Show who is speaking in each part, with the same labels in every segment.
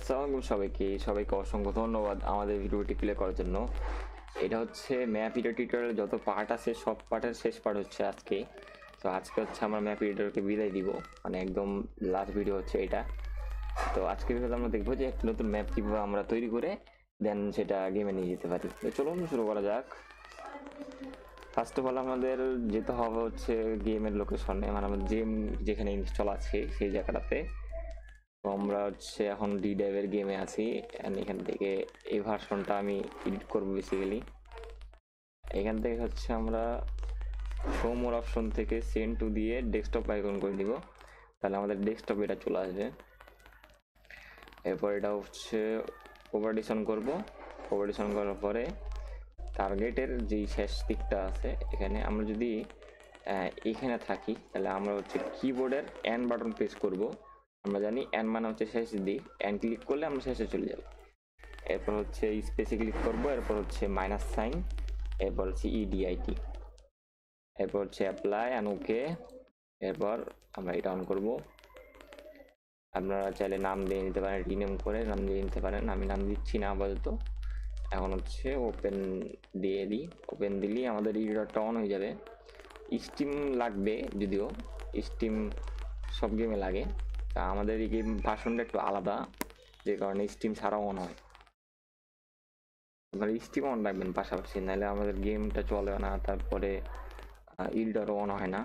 Speaker 1: আসসালামু আলাইকুম সবাইকে অসংখ্য ধন্যবাদ আমাদের ভিডিওটি প্লে করার জন্য। এটা হচ্ছে ম্যাপ এডিটর টিউটোরিয়াল যত পার্ট আছে সব পার্টের শেষ পার্ট হচ্ছে আজকে। তো আজকে হচ্ছে আমরা ম্যাপ এডিটরকে বিদায় দিব, মানে একদম লাস্ট ভিডিও হচ্ছে এটা। তো আজকের ভিডিওতে আমরা দেখবো যে একটা নতুন ম্যাপ কীভাবে আমরা তৈরি করে দেন সেটা গেমে নিয়ে যেতে পারি। তো চলুন শুরু করা যাক। ফার্স্ট অফ অল আমাদের যেতে হবে হচ্ছে গেমের লোকেশনে, মানে আমাদের গেম যেখানে ইনস্টল আছে সেই জায়গাটাতে। তো আমরা হচ্ছে এখন ডি ডাইভের গেমে আছি। এখান থেকে এই ভার্সনটা আমি এডিট করব বেসিক্যালি। এখান থেকে হচ্ছে আমরা শো মোর অপশন থেকে সেন্ড টু দিয়ে ডেস্কটপ আইকন করে দিব, তাহলে আমাদের ডেস্কটপ এটা চলে আসবে। এরপর এটা হচ্ছে ওভারডিশন করব। ওভারডিশন করার পরে টার্গেটের যেই শেষ দিকটা আছে এখানে আমরা যদি এখানে থাকি তাহলে আমরা হচ্ছে কিবোর্ডের এন বাটন প্রেস করব। আমরা জানি এন মানে হচ্ছে শেষ দিক, এন ক্লিক করলে আমরা শেষে চলে যাব। এরপর হচ্ছে স্পেসে ক্লিক করব, এরপর হচ্ছে মাইনাস সাইন, এরপর হচ্ছে ইডিআইটি, এরপর হচ্ছে অ্যাপ্লাই অ্যান্ড ওকে। এরপর আমরা এটা অন করব। আপনারা চাইলে নাম দিয়ে নিতে পারেন, রিনেম করে নাম দিয়ে নিতে পারেন, আমি নাম দিচ্ছি না আপাতত। এখন হচ্ছে ওপেন দিয়ে দিই। ওপেন দিলেই আমাদের এডিটরটা অন হয়ে যাবে। স্টিম লাগবে, যদিও স্টিম সব গেমে লাগে, তা আমাদের এই গেম ভার্সনটা একটু আলাদা, যে কারণে স্টিম ছাড়াও অন হয়। আপনারা স্টিম অন রাখবেন পাশাপাশি, নাহলে আমাদের গেমটা চলে না, তারপরে এডিটরও অন হয় না।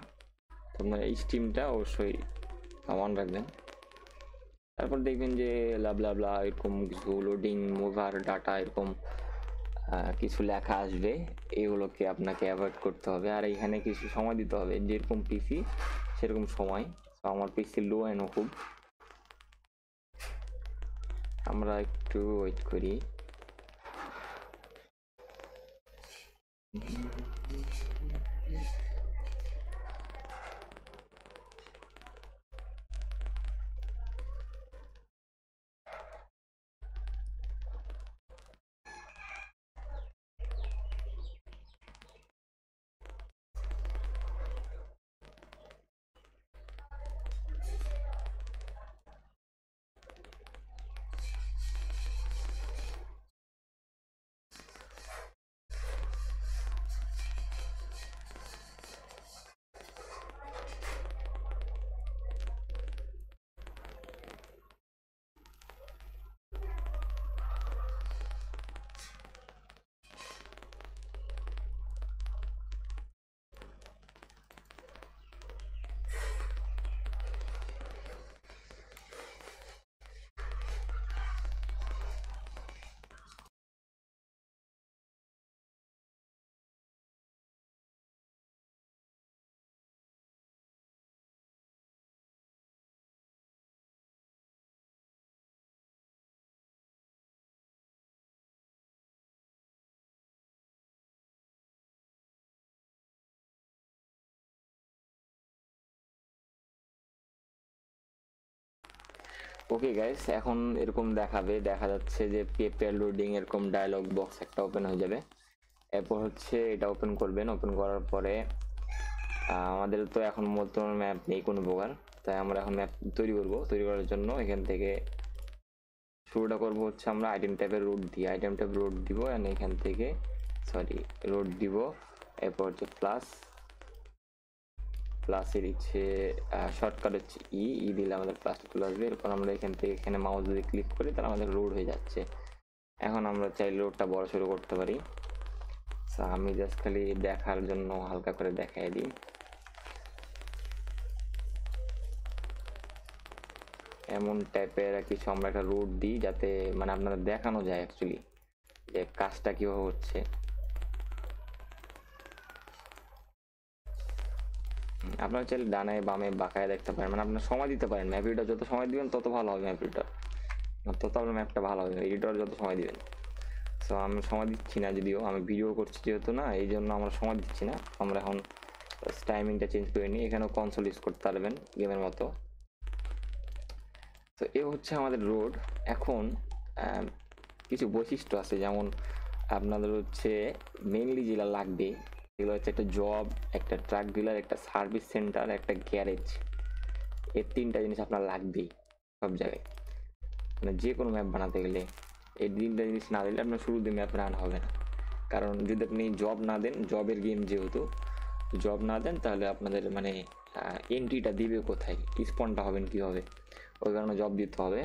Speaker 1: তো আপনারা স্টিমটা অবশ্যই অন রাখবেন। তারপর দেখবেন যে লাবলা এরকম কিছু লোডিং মুভার ডাটা এরকম কিছু লেখা আসবে, এগুলোকে আপনাকে অ্যাভয়েড করতে হবে। আর এখানে কিছু সময় দিতে হবে, যেরকম পিসি সেরকম সময়। তো আমার পিসি লো এন্ড খুব, আমরা একটু ওয়েট করি। ওকে গাইস, এখন এরকম দেখাবে, দেখা যাচ্ছে যে পেপার লোডিং এরকম ডায়লগ বক্স একটা ওপেন হয়ে যাবে। এরপর হচ্ছে এটা ওপেন করবেন। ওপেন করার পরে আমাদের তো এখন নতুন ম্যাপ নেই কোনো প্রকার, তাই আমরা এখন ম্যাপ তৈরি করব। তৈরি করার জন্য এখান থেকে শুরুটা করব হচ্ছে আমরা আইটেম ট্যাবের রুট দিয়ে, আইটেম ট্যাব রুট দিব, এন্ড এখান থেকে রুট দিব। এরপর হচ্ছে প্লাসের ইচ্ছে শর্টকাট হচ্ছে ই দিলে আমাদের প্লাস চলে আসবে। এরপর আমরা এখান থেকে এখানে মাউস যদি ক্লিক করি তাহলে আমাদের রোড হয়ে যাচ্ছে। এখন আমরা চাইলে রোডটা বড় শুরু করতে পারি। আমি জাস্ট খালি দেখার জন্য হালকা করে দেখাই দিই। এমন টাইপের কিছু আমরা একটা রুট দিই, যাতে মানে আপনাদের দেখানো যায় অ্যাকচুয়ালি যে কাজটা কিভাবে হচ্ছে। আপনারা চাইলে ডানে বামে বাঁকায় দেখতে পারেন, মানে আপনার সময় দিতে পারেন। ম্যাপ এডিটর যত সময় দিবেন তত ভালো হবে, ম্যাপ এডিটর তত আপনার ম্যাপটা ভালো হবে, এডিটর যত সময় দিবেন। সো আমি সময় দিচ্ছি না, যদিও আমি ভিডিও করছি যেহেতু না, এই জন্য আমরা সময় দিচ্ছি না। আমরা এখন টাইমিংটা চেঞ্জ করে নিই। এখানেও কনসোল ইউজ করতে পারবেন গেমের মতো। তো এ হচ্ছে আমাদের রোড। এখন কিছু বৈশিষ্ট্য আছে, যেমন আপনাদের হচ্ছে মেইনলি যেটা লাগবে এগুলো হচ্ছে একটা জব, একটা ট্রাক ডিলার, একটা সার্ভিস সেন্টার, একটা গ্যারেজ। এই তিনটা জিনিস আপনার লাগবেই সব জায়গায়। মানে যে কোনো ম্যাপ বানাতে গেলে এই তিনটা জিনিস না দিলে আপনার শুরুতে ম্যাপ রান হবে না। কারণ যদি আপনি জব না দেন, জবের গেম যেহেতু, জব না দেন তাহলে আপনাদের মানে এন্ট্রিটা দিবে কোথায়, স্পনটা হবেন কীভাবে, ওই কারণে জব দিতে হবে।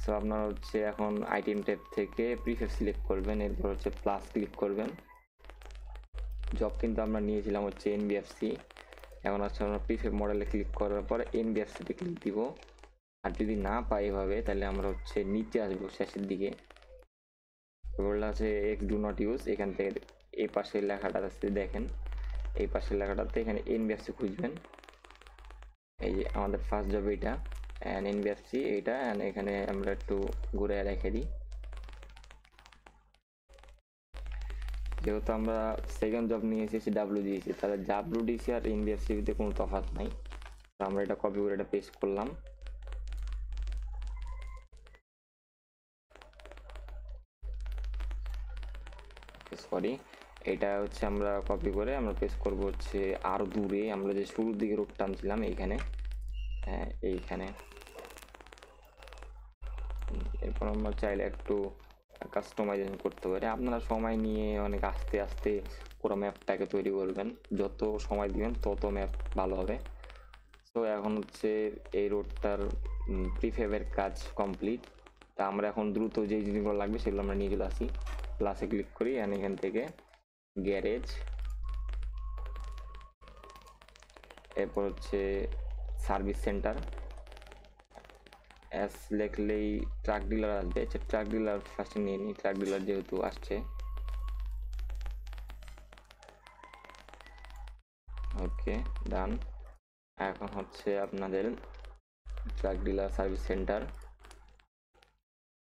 Speaker 1: সো আপনার হচ্ছে এখন আইটেম ট্যাব থেকে প্রিফেব সিলেক্ট করবেন, এরপর হচ্ছে প্লাস ক্লিক করবেন। জব কিন্তু আমরা নিয়েছিলাম হচ্ছে এনবিএফসি, এখন হচ্ছে আমরা প্রিফেব মডেলে ক্লিক করার পরে এনবিএফসিতে ক্লিক দিব। আর যদি না পাই এভাবে তাহলে আমরা হচ্ছে নিচে আসবো শেষের দিকে, বললে আছে এক্স ডু নট ইউজ, এখান থেকে এই পাশের লেখাটা আছে দেখেন, এই পাশের লেখাটাতে এখানে এনবিএফসি খুঁজবেন। এই যে আমাদের ফার্স্ট জব এটা এনবিএফসি এটা, এখানে আমরা একটু ঘুরে রেখে দিই। যেহেতু আমরা সেকেন্ড জব নিয়ে এসেছি ডাব্লিউডিসি, তাহলে ডাব্লিউডিসি আর এনবিএফসিতে কোনো তফাৎ নাই। তো আমরা এটা কপি করে এটা পেস্ট করলাম। সরি, এটা হচ্ছে আমরা কপি করে আমরা পেস্ট করব হচ্ছে আরো দূরে, আমরা যে শুরুর দিকে রোড টানছিলাম এইখানে, হ্যাঁ এইখানে। এরপর আমরা চাইলে একটু কাস্টমাইজেশন করতে পারি। আপনারা সময় নিয়ে অনেক আস্তে আস্তে পুরো ম্যাপটাকে তৈরি করবেন, যত সময় দিবেন তত ম্যাপ ভালো হবে। তো এখন হচ্ছে এই রোডটার প্রিফেবের কাজ কমপ্লিট। তা আমরা এখন দ্রুত যে জিনিসগুলো লাগবে সেগুলো আমরা নিয়ে চলে আসি, প্লাসে ক্লিক করি, আর এখান থেকে গ্যারেজ, এরপর হচ্ছে সার্ভিস সেন্টার, এস লিখলেই ট্রাক ডিলার আসবে। ট্রাক ডিলার ফার্স্টে নিয়ে নিই, ট্রাক ডিলার যেহেতু আসছে। ওকে ডান। এখন হচ্ছে আপনাদের ট্রাক ডিলার সার্ভিস সেন্টার,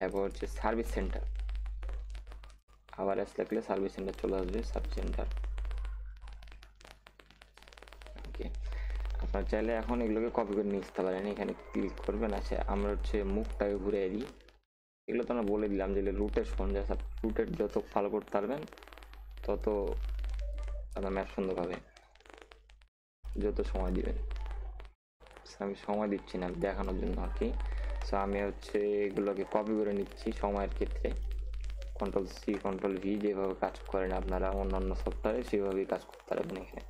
Speaker 1: এরপর হচ্ছে সার্ভিস সেন্টার, আবার এস লিখলে সার্ভিস সেন্টার চলে আসবে, সার্ভিস সেন্টার। ওকে, আপনার চাইলে এখন এগুলোকে কপি করে নিয়ে আসতে পারেন, এখানে ক্লিক করবেন। আছে আমরা হচ্ছে মুখটাকে ঘুরে দিই, এগুলো তো আমরা বলে দিলাম যে রুটের সঞ্জয় সব, রুটের যত ভালো করতে পারবেন তত আপনার ম্যাপ সুন্দর হবে, যত সময় দিবেন। আমি সময় দিচ্ছি না দেখানোর জন্য আর কি। সো আমি হচ্ছে এগুলোকে কপি করে নিচ্ছি সময়ের ক্ষেত্রে, কন্ট্রোল সি কন্ট্রোল ভি, যেভাবে কাজ করেন আপনারা অন্যান্য সফটওয়্যারে সেভাবেই কাজ করতে পারবেন এখানে।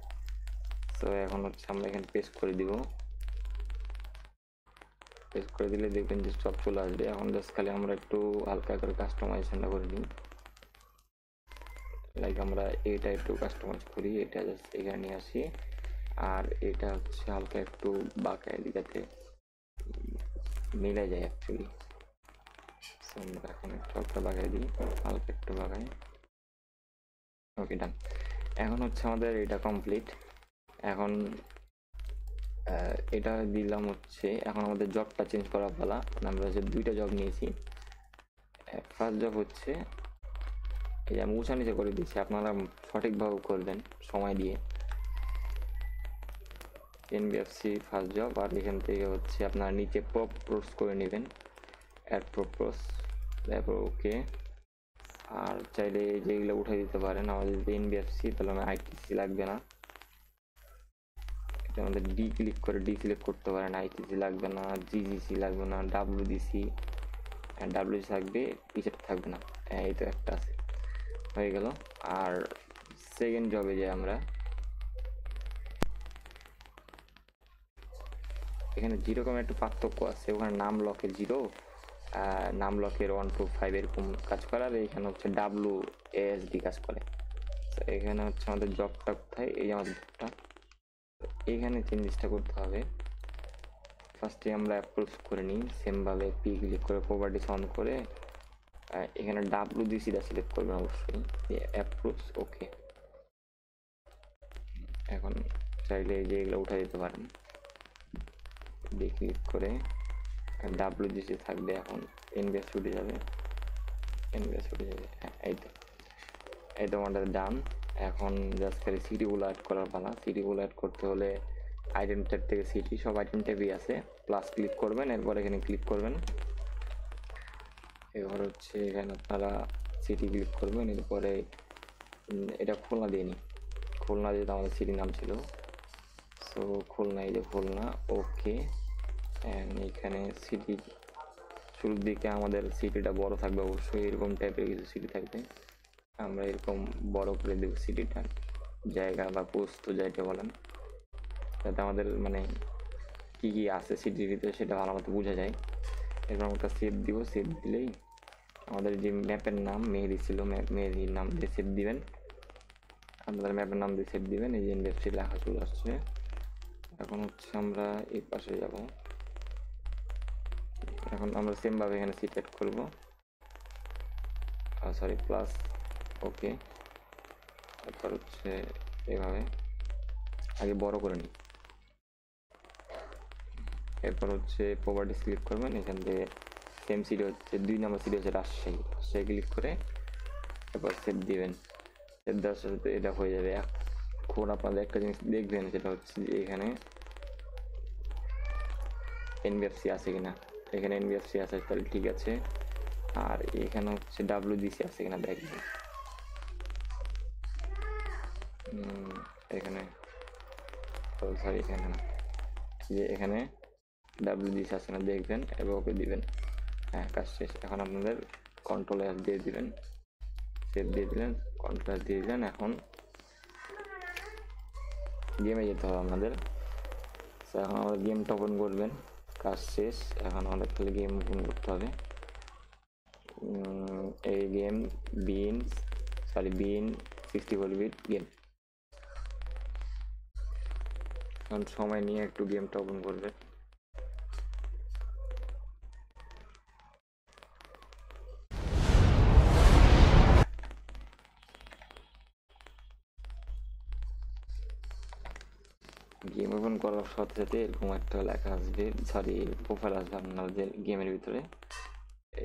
Speaker 1: তো এখন হচ্ছে আমরা এখানে পেস্ট করে দিব, পেস্ট করে দিলে দেখবেন যে সব চলে আসবে। এখন জাস্ট খালি আমরা একটু হালকা করে কাস্টমাইজেশনটা করে নিই, লাইক আমরা এটা একটু কাস্টমাইজ করি, এটা জাস্ট এখানে নিয়ে আসি, আর এটা হচ্ছে হালকা একটু বাঁকায় দিই যাতে মিলে যায় অ্যাকচুয়ালি। আমরা এখন একটু হালকা বাঁকায় দিই, হালকা একটু বাঁকায়। ওকে ডান। এখন হচ্ছে আমাদের এটা কমপ্লিট। এখন এটা দিলাম হচ্ছে, এখন আমাদের জবটা চেঞ্জ করা পালা। আমরা হচ্ছে দুইটা জব নিয়েছি। ফার্স্ট জব হচ্ছে এই যে আমি উঁচা নিচে করে দিচ্ছি, আপনারা সঠিকভাবে করবেন সময় দিয়ে। এনবিএফসি ফার্স্ট জব, আর এখান থেকে হচ্ছে আপনারা নিচে প্রপোজ করে নেবেন, অ্যাড প্রপোজ, তারপর ওকে। আর চাইলে যেগুলো উঠে দিতে পারেন, আমাদের যদি এনবিএফসি তাহলে আমার আইটিসি লাগবে না, এটা আমাদের ডি ক্লিক করে ডি সিলেক্ট করতে পারেন, আইটিসি লাগবে না, জিজিসি লাগবে না, ডাব্লিউডিসি, ডাব্লিউসি থাকবে, পিছেটা থাকবে না। এই তো একটা আছে, হয়ে গেল। আর সেকেন্ড জবে যে আমরা এখানে জিরো কম একটু পার্থক্য আছে, ওখানে নাম লকে জিরো, নাম লকের 1 to 5 এরকম কাজ করে, আর এখানে হচ্ছে WASD কাজ করে। তো এখানে হচ্ছে আমাদের জবটা কোথায়, এই যে আমাদের জবটা, এখানে চেঞ্জেসটা করতে হবে। ফার্স্টে আমরা অ্যাপ্রুভ করে নিই, সেমভাবে পি ক্লিক করে প্রপার্টিস অন করে এখানে WDCটা সিলেক্ট করবেন অবশ্যই, অ্যাপ্রুভ ওকে। এখন চাইলে এই যে এগুলো উঠে দিতে পারেন, ডি ক্লিক করে WDC থাকবে, এখন এনবিএস উঠে যাবে, এনবিএস উঠে যাবে। হ্যাঁ এই তো আমাদের ডান। এখন জাস্ট খালি সিটিগুলো অ্যাড করার পালা। সিটিগুলো অ্যাড করতে হলে আইটেম ট্যাব থেকে সিটি, সব আইটেম ট্যাবই আছে, প্লাস ক্লিক করবেন, এরপর এখানে ক্লিক করবেন। এবার হচ্ছে এখানে আপনারা সিটি ক্লিক করবেন, এরপরে এটা খুলনা দিয়ে নিই, খুলনা যেহেতু আমাদের সিটি নাম ছিল, সো খুলনা, এই যে খুলনা, ওকে। এখানে সিটি শুরুর দিকে আমাদের সিটিটা বড় থাকবে, অবশ্যই এরকম টাইপের কিছু সিটি থাকবে। আমরা এরকম বড় করে দেবো সিটিটা, জায়গা বা পোস্ত যাইতে বলেন, যাতে আমাদের মানে কি কি আছে সিটির ভিতরে সেটা ভালো মতো বোঝা যায়। এরপর আমরা সেভ দিব, সেভ দিলেই আমাদের যে ম্যাপের নাম মেহেদি ছিল, মেহেদির নাম দিয়ে সেভ দিবেন। আপনাদের ম্যাপের নাম দিয়ে সেভ দিবেন। এই যে এনবিএফসি লেখা চলে আসছে। এখন হচ্ছে আমরা এই পাশে যাব। এখন আমরা সেমভাবে এখানে সিট অ্যাড করবো, সরি প্লাস, ওকে। তারপর হচ্ছে এভাবে আগে বড় করে নিই। এরপর হচ্ছে প্রপার্টিস ক্লিক করবেন, এখান থেকে সেম সিটি হচ্ছে 2 নম্বর সিটি হচ্ছে রাজশাহী, রাজশাহী ক্লিক করে তারপর সেভ দিবেন। সেভ দেওয়ার সাথে এটা হয়ে যাবে। এখন আপনাদের একটা জিনিস দেখবেন, সেটা হচ্ছে যে এখানে এনবিএফসি আছে কিনা। এখানে এনবিএফসি আছে, তাহলে ঠিক আছে। আর এখানে হচ্ছে ডাব্লিউডিসি আছে কিনা দেখবেন। এখানে সরি, এখানে না, যে এখানে ডাব্লিউডিসি আছে কিনা দেখবেন এবং ওকে দিবেন। হ্যাঁ, কাজ শেষ। এখন আপনাদের কন্ট্রোল এস দিয়ে দিবেন, সেভ দিয়ে দিলেন, কন্ট্রোল এস দিয়ে দিলেন। এখন গেমে যেতে হবে আপনাদের। এখন আমাদের গেমটা ওপেন করবেন, কাজ শেষ। এখন আমাদের খালি গেম ওপেন করতে হবে। এই গেম বিন 64 বিট গেম। এখন সময় নিয়ে একটু গেমটা ওপেন করবে। গেম ওপেন করার সাথে সাথে এরকম একটা লেখা আসবে, সরি প্রোফাইল আসবে আপনাদের গেমের ভিতরে।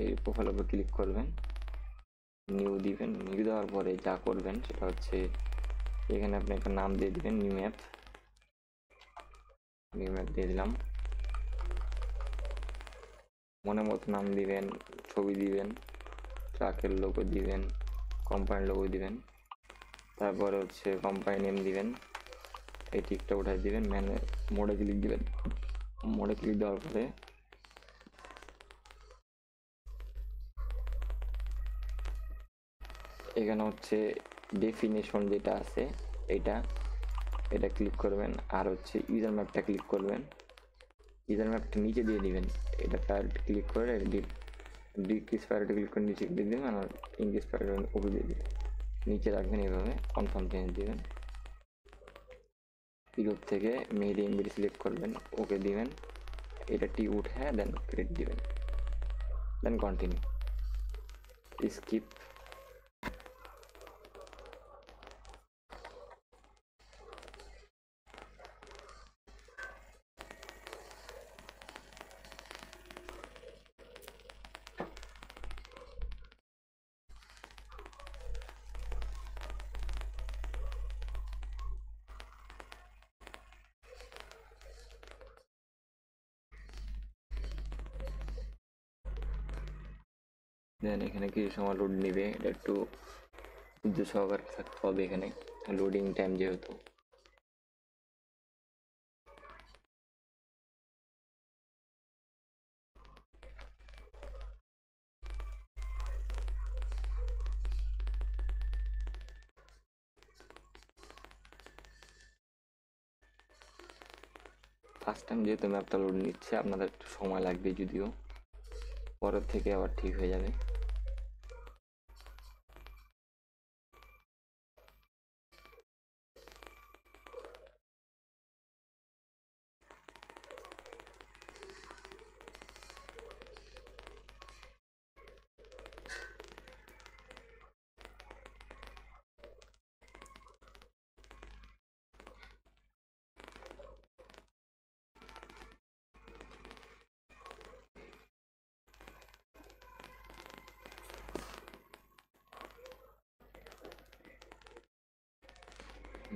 Speaker 1: এই প্রোফাইলের উপর ক্লিক করবেন, নিউ দিবেন। নিউ দেওয়ার পরে যা করবেন সেটা হচ্ছে এখানে আপনি একটা নাম দিয়ে দিবেন, নিউ ম্যাপ দিয়ে দিলাম। মনে মতো নাম দিবেন, ছবি দিবেন, ট্রাকের লোগো দিবেন, কোম্পানির লোগো দিবেন। তারপরে হচ্ছে কোম্পানি নেম দিবেন, এই টিকটা উঠাই দিবেন, মোডে ক্লিক দিবেন। মোডে ক্লিক দেওয়ার পরে এখানে হচ্ছে ডেফিনেশন যেটা আছে এটা ক্লিক করবেন। আর হচ্ছে ইউজার ম্যাপটা ক্লিক করবেন, ইউজার ম্যাপটা নিচে দিয়ে দিবেন। এটা প্রায়োরিটি ক্লিক করে ডিক্রিজ প্রায়োরিটি ক্লিক করে নিচে দিয়ে দেবেন, আর ইনক্রিজ প্রায়োরিটি উপরে দিয়ে দেবেন। নিচে রাখবেন, এইভাবে কনফার্ম চেঞ্জ দিবেন। ইউরোপ থেকে মেহেদি এমবিডি সিলেক্ট করবেন, ওকে দিবেন। এটা টি উঠে দেন ক্রিয়েট দিবেন, দেন কন্টিনিউ, স্কিপ। দেন এখানে কিছু সময় লোড নিবে, এটা একটু ধৈর্য সহকারে থাকতে হবে এখানে, লোডিং টাইম যেহেতু। ফার্স্ট টাইম যেহেতু ম্যাপটা লোড নিচ্ছে, আপনাদের একটু সময় লাগবে, যদিও পরের থেকে আবার ঠিক হয়ে যাবে।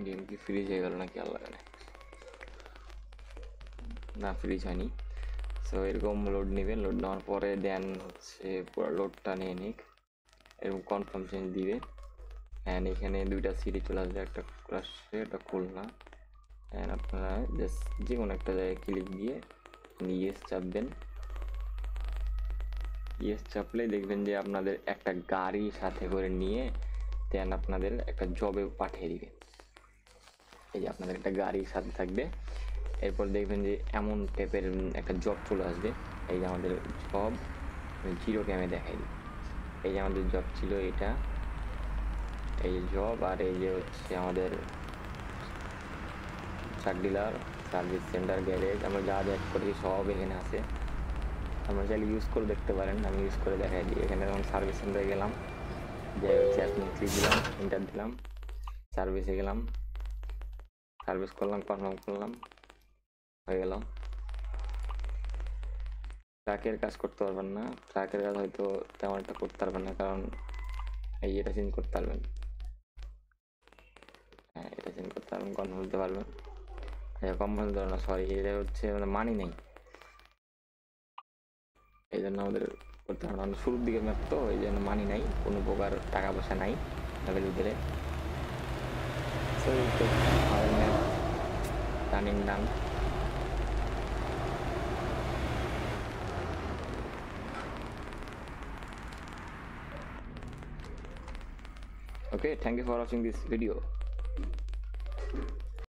Speaker 1: গেম কি ফ্রিজ হয়ে গেল নাকি আল্লাহ জানে। না, ফ্রিজ হয়নি। সো এরকম লোড নেবেন, লোড নেওয়ার পরে দেন হচ্ছে পুরো লোডটা নিয়ে নিক, এরকম কনফার্ম চেঞ্জ দিবে। অ্যান্ড এখানে দুইটা সিটি চলে আসবে, একটা আসছে, একটা খুলনা। অ্যান্ড আপনারা জাস্ট যে কোনো একটা জায়গায় ক্লিক দিয়ে ইয়েস চাপবেন। ইয়েস চাপলে দেখবেন যে আপনাদের একটা গাড়ি সাথে করে নিয়ে দেন আপনাদের একটা জবে পাঠিয়ে দিবে। এই যে আপনাদের একটা গাড়ি সাথে থাকবে, এরপর দেখবেন যে এমন টাইপের একটা জব চলে আসবে। এই যে আমাদের জব 0 ক্যামে দেখাই দিই। এই যে আমাদের জব ছিল এটা, এই যে জব, আর এই যে হচ্ছে আমাদের truck dealer, service centre, garage, আমরা যা যা করেছি সব এখানে আছে। আমরা চাইলে ইউজ করে দেখতে পারেন, আমি ইউজ করে দেখাই দিই। এখানে যখন সার্ভিস সেন্টারে গেলাম, যে হচ্ছে আপনি ক্লিক দিলাম, এন্টার দিলাম, সার্ভিসে গেলাম, সার্ভিস করলাম, কনফার্ম করলাম, হয়ে গেল। ট্রাকের কাজ করতে পারবেন না, ট্রাকের কাজ হয়তো তেমন একটা করতে পারবেন না, কারণ এই এটা চেঞ্জ করতে পারবেন। হ্যাঁ, এটা চেঞ্জ করতে পারবেন, কনফার্ম দিতে পারবেন। কনফার্ম দিতে পারবেন না, সরি, এটা হচ্ছে মানি নেই, এই জন্য আমাদের করতে পারবেন না। শুরুর দিকে ম্যাপ তো, এই জন্য মানি নাই, কোনো প্রকার টাকা পয়সা নাই ম্যাপের ভিতরে। সো আমাদের map running done. Okay, thank you for watching this video.